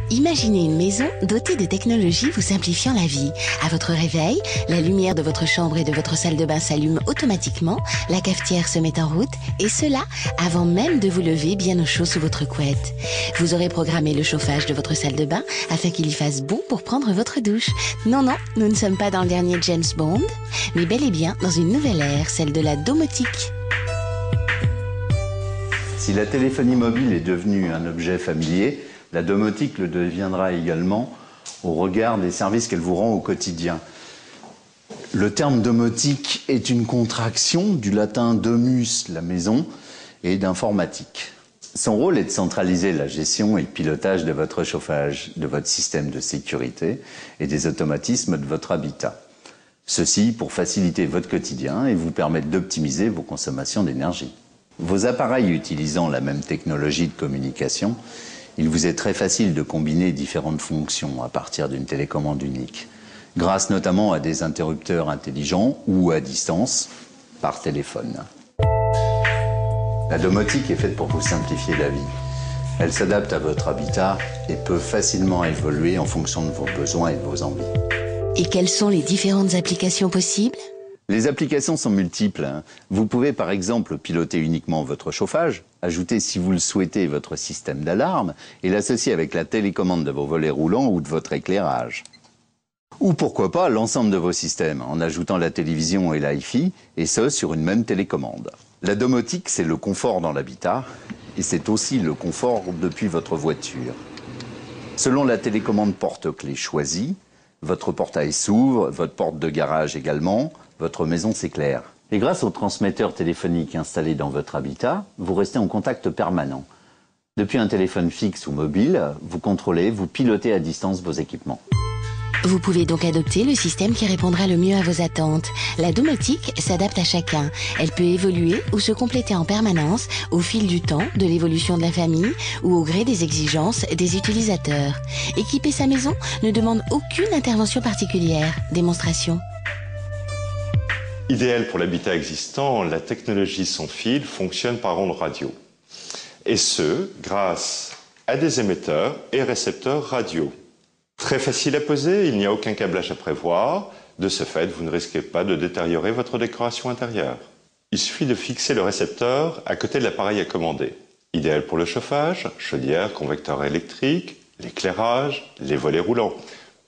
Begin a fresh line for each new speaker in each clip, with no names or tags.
Imaginez une maison dotée de technologies vous simplifiant la vie. À votre réveil, la lumière de votre chambre et de votre salle de bain s'allume automatiquement, la cafetière se met en route, et cela avant même de vous lever bien au chaud sous votre couette. Vous aurez programmé le chauffage de votre salle de bain afin qu'il y fasse bon pour prendre votre douche. Non, nous ne sommes pas dans le dernier James Bond, mais bel et bien dans une nouvelle ère, celle de la domotique.
Si la téléphonie mobile est devenue un objet familier, la domotique le deviendra également au regard des services qu'elle vous rend au quotidien. Le terme domotique est une contraction du latin domus, la maison, et d'informatique. Son rôle est de centraliser la gestion et le pilotage de votre chauffage, de votre système de sécurité et des automatismes de votre habitat. Ceci pour faciliter votre quotidien et vous permettre d'optimiser vos consommations d'énergie. Vos appareils utilisant la même technologie de communication, il vous est très facile de combiner différentes fonctions à partir d'une télécommande unique, grâce notamment à des interrupteurs intelligents ou à distance, par téléphone. La domotique est faite pour vous simplifier la vie. Elle s'adapte à votre habitat et peut facilement évoluer en fonction de vos besoins et de vos envies.
Et quelles sont les différentes applications possibles ?
Les applications sont multiples. Vous pouvez par exemple piloter uniquement votre chauffage, ajouter si vous le souhaitez votre système d'alarme et l'associer avec la télécommande de vos volets roulants ou de votre éclairage. Ou pourquoi pas l'ensemble de vos systèmes en ajoutant la télévision et l'Hi-Fi et ce sur une même télécommande. La domotique, c'est le confort dans l'habitat et c'est aussi le confort depuis votre voiture. Selon la télécommande porte-clés choisie, votre portail s'ouvre, votre porte de garage également, votre maison s'éclaire. Et grâce au transmetteur téléphonique installé dans votre habitat, vous restez en contact permanent. Depuis un téléphone fixe ou mobile, vous contrôlez, vous pilotez à distance vos équipements.
Vous pouvez donc adopter le système qui répondra le mieux à vos attentes. La domotique s'adapte à chacun. Elle peut évoluer ou se compléter en permanence au fil du temps, de l'évolution de la famille ou au gré des exigences des utilisateurs. Équiper sa maison ne demande aucune intervention particulière. Démonstration.
Idéal pour l'habitat existant, la technologie sans fil fonctionne par ondes radio. Et ce, grâce à des émetteurs et récepteurs radio. Très facile à poser, il n'y a aucun câblage à prévoir. De ce fait, vous ne risquez pas de détériorer votre décoration intérieure. Il suffit de fixer le récepteur à côté de l'appareil à commander. Idéal pour le chauffage, chaudière, convecteur électrique, l'éclairage, les volets roulants.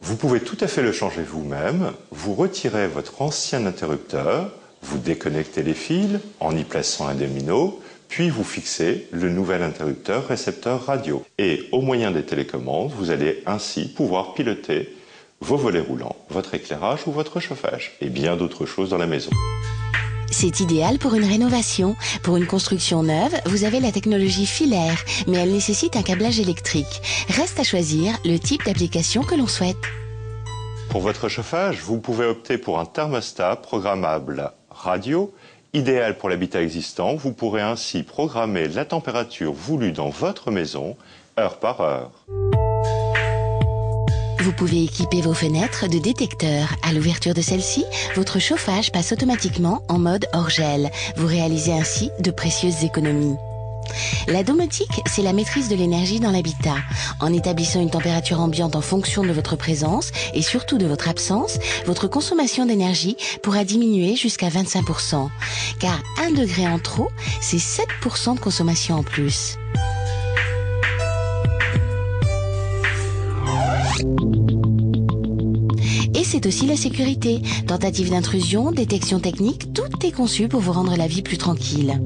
Vous pouvez tout à fait le changer vous-même. Vous retirez votre ancien interrupteur, vous déconnectez les fils en y plaçant un domino, puis vous fixez le nouvel interrupteur récepteur radio. Et au moyen des télécommandes, vous allez ainsi pouvoir piloter vos volets roulants, votre éclairage ou votre chauffage, et bien d'autres choses dans la maison.
C'est idéal pour une rénovation. Pour une construction neuve, vous avez la technologie filaire, mais elle nécessite un câblage électrique. Reste à choisir le type d'application que l'on souhaite.
Pour votre chauffage, vous pouvez opter pour un thermostat programmable radio. Idéal pour l'habitat existant, vous pourrez ainsi programmer la température voulue dans votre maison, heure par heure.
Vous pouvez équiper vos fenêtres de détecteurs. À l'ouverture de celle-ci, votre chauffage passe automatiquement en mode hors gel. Vous réalisez ainsi de précieuses économies. La domotique, c'est la maîtrise de l'énergie dans l'habitat. En établissant une température ambiante en fonction de votre présence et surtout de votre absence, votre consommation d'énergie pourra diminuer jusqu'à 25%. Car 1 degré en trop, c'est 7% de consommation en plus. Et c'est aussi la sécurité. Tentative d'intrusion, détection technique, tout est conçu pour vous rendre la vie plus tranquille.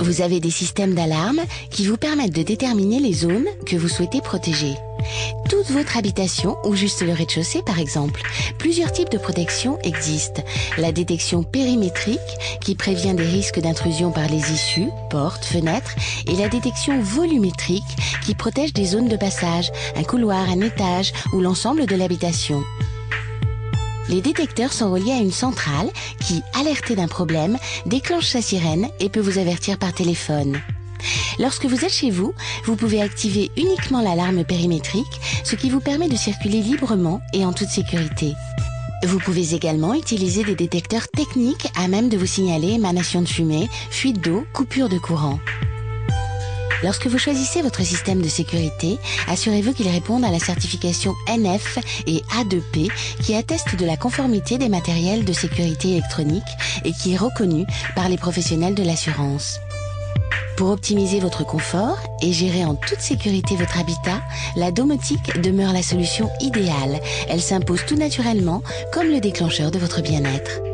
Vous avez des systèmes d'alarme qui vous permettent de déterminer les zones que vous souhaitez protéger. Toute votre habitation ou juste le rez-de-chaussée par exemple. Plusieurs types de protection existent. La détection périmétrique qui prévient des risques d'intrusion par les issues, portes, fenêtres et la détection volumétrique qui protège des zones de passage, un couloir, un étage ou l'ensemble de l'habitation. Les détecteurs sont reliés à une centrale qui, alertée d'un problème, déclenche sa sirène et peut vous avertir par téléphone. Lorsque vous êtes chez vous, vous pouvez activer uniquement l'alarme périmétrique, ce qui vous permet de circuler librement et en toute sécurité. Vous pouvez également utiliser des détecteurs techniques à même de vous signaler émanation de fumée, fuite d'eau, coupure de courant. Lorsque vous choisissez votre système de sécurité, assurez-vous qu'il réponde à la certification NF et A2P qui atteste de la conformité des matériels de sécurité électronique et qui est reconnu par les professionnels de l'assurance. Pour optimiser votre confort et gérer en toute sécurité votre habitat, la domotique demeure la solution idéale. Elle s'impose tout naturellement comme le déclencheur de votre bien-être.